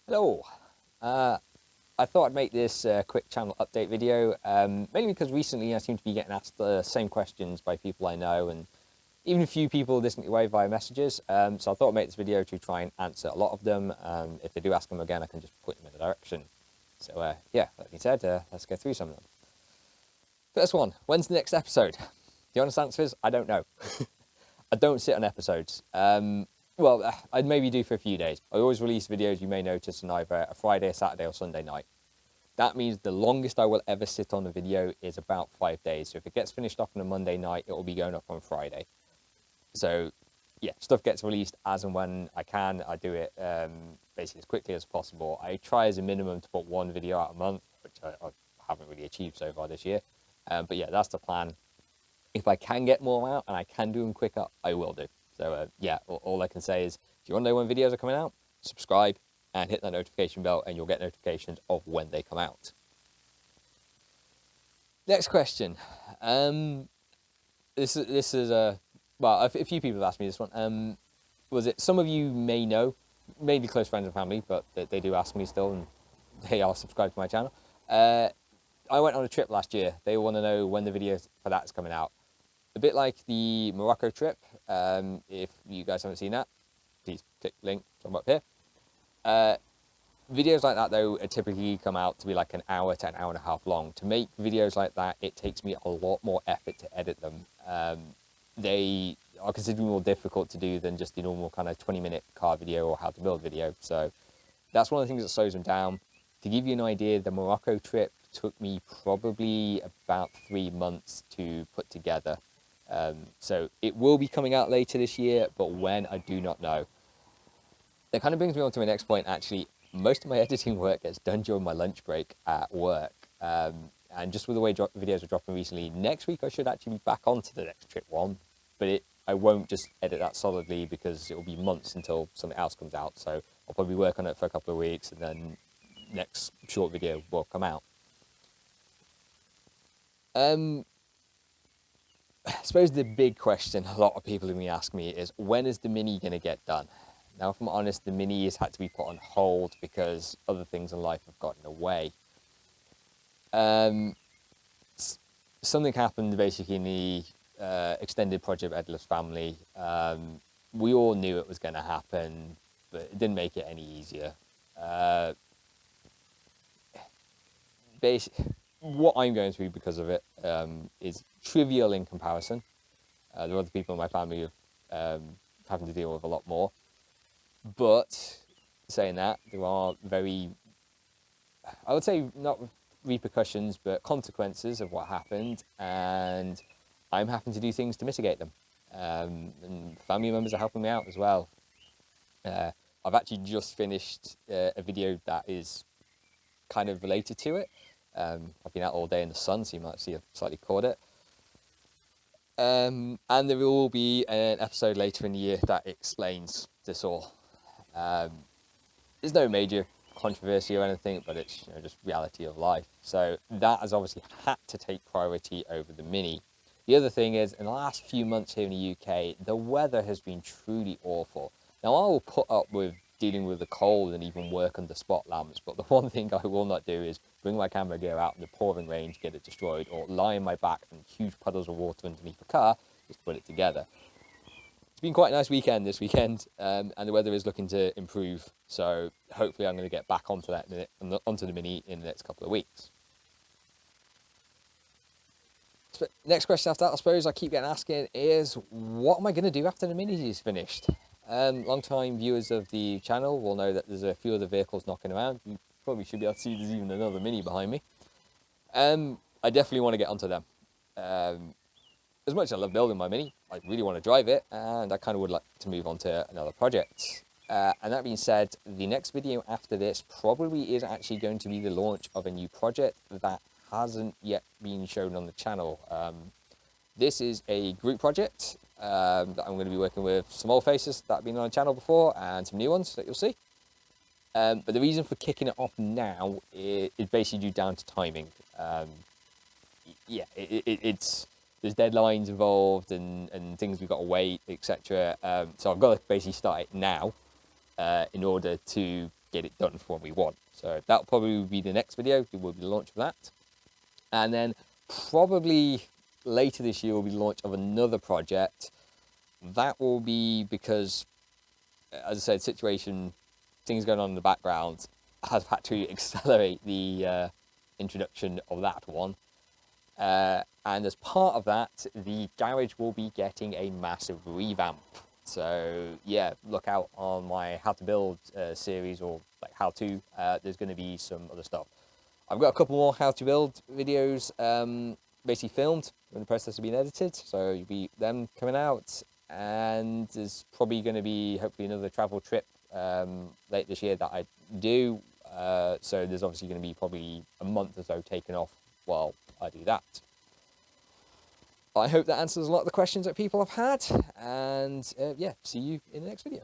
Hello. I thought I'd make this quick channel update video, mainly because recently I seem to be getting asked the same questions by people I know, and even a few people this way via messages. So I thought I'd make this video to try and answer a lot of them. If they do ask them again, I can just point them in a direction. So yeah, like you said, let's go through some of them. First one, when's the next episode? The honest answer is, I don't know. I don't sit on episodes. Well, I'd maybe do for a few days. I always release videos, you may notice, on either a Friday, a Saturday, or Sunday night. That means the longest I will ever sit on a video is about 5 days. So if it gets finished off on a Monday night, it will be going up on Friday. So yeah, stuff gets released as and when I can. I do it basically as quickly as possible. I try as a minimum to put one video out a month, which I haven't really achieved so far this year. But yeah, that's the plan. If I can get more out and I can do them quicker, I will do. So yeah, all I can say is, if you want to know when videos are coming out, subscribe and hit that notification bell and you'll get notifications of when they come out. Next question. This is well, a few people have asked me this one. Was it, some of you may know, maybe close friends and family, but they do ask me still, and they are subscribed to my channel. I went on a trip last year. They want to know when the video for that is coming out. A bit like the Morocco trip. If you guys haven't seen that, please click link somewhere up here. Videos like that, though, typically come out to be like an hour to an hour and a half long. To make videos like that, it takes me a lot more effort to edit them. They are considerably more difficult to do than just the normal kind of 20-minute car video or how to build video. So that's one of the things that slows them down. To give you an idea, the Morocco trip took me probably about 3 months to put together. So it will be coming out later this year, but when, I do not know. That kind of brings me on to my next point, actually. Most of my editing work gets done during my lunch break at work. And just with the way videos are dropping recently, next week I should actually be back onto the next trip one, but I won't just edit that solidly because it will be months until something else comes out. So I'll probably work on it for a couple of weeks and then next short video will come out. I suppose the big question a lot of people have been asking me is, when is the Mini going to get done? Now, if I'm honest, the Mini has had to be put on hold because other things in life have gotten in the way. Something happened basically in the extended project Peddlers family. We all knew it was going to happen, but it didn't make it any easier. What I'm going through because of it is trivial in comparison. There are other people in my family who are having to deal with a lot more. But saying that, there are very, I would say, not repercussions, but consequences of what happened, and I'm having to do things to mitigate them. And family members are helping me out as well. I've actually just finished a video that is kind of related to it. I've been out all day in the sun, so you might see I've slightly caught it. And there will be an episode later in the year that explains this all. There's no major controversy or anything, but it's just reality of life. So that has obviously had to take priority over the Mini. The other thing is, in the last few months here in the UK, the weather has been truly awful. Now, I will put up with dealing with the cold and even work under spot lamps, but the one thing I will not do is bring my camera gear out in the pouring rain to get it destroyed, or lie on my back in huge puddles of water underneath the car just to put it together. It's been quite a nice weekend this weekend, and the weather is looking to improve, so hopefully I'm going to get back onto the Mini in the next couple of weeks. So next question after that, I suppose I keep getting asking, is what am I going to do after the Mini is finished? Long-time viewers of the channel will know that there's a few other vehicles knocking around. You probably should be able to see there's even another Mini behind me. I definitely want to get onto them. As much as I love building my Mini, I really want to drive it, and I kind of would like to move on to another project. And that being said, the next video after this probably is actually going to be the launch of a new project that hasn't yet been shown on the channel. This is a group project that I'm going to be working with some old faces that have been on the channel before and some new ones that you'll see. But the reason for kicking it off now is basically due down to timing. Yeah, there's deadlines involved and things we've got to wait, etc. So I've got to basically start it now in order to get it done for when we want. So that'll probably be the next video. It will be the launch of that. And then probably later this year will be the launch of another project. That will be because, as I said, things going on in the background has had to accelerate the introduction of that one. And as part of that, the garage will be getting a massive revamp. So yeah, look out on my how to build series, or like how to. There's going to be some other stuff. I've got a couple more how to build videos basically filmed in the process of being edited. So you'll be them coming out, and there's probably going to be hopefully another travel trip late this year that I do. So there's obviously going to be probably a month or so taken off while I do that. I hope that answers a lot of the questions that people have had, and yeah, see you in the next video.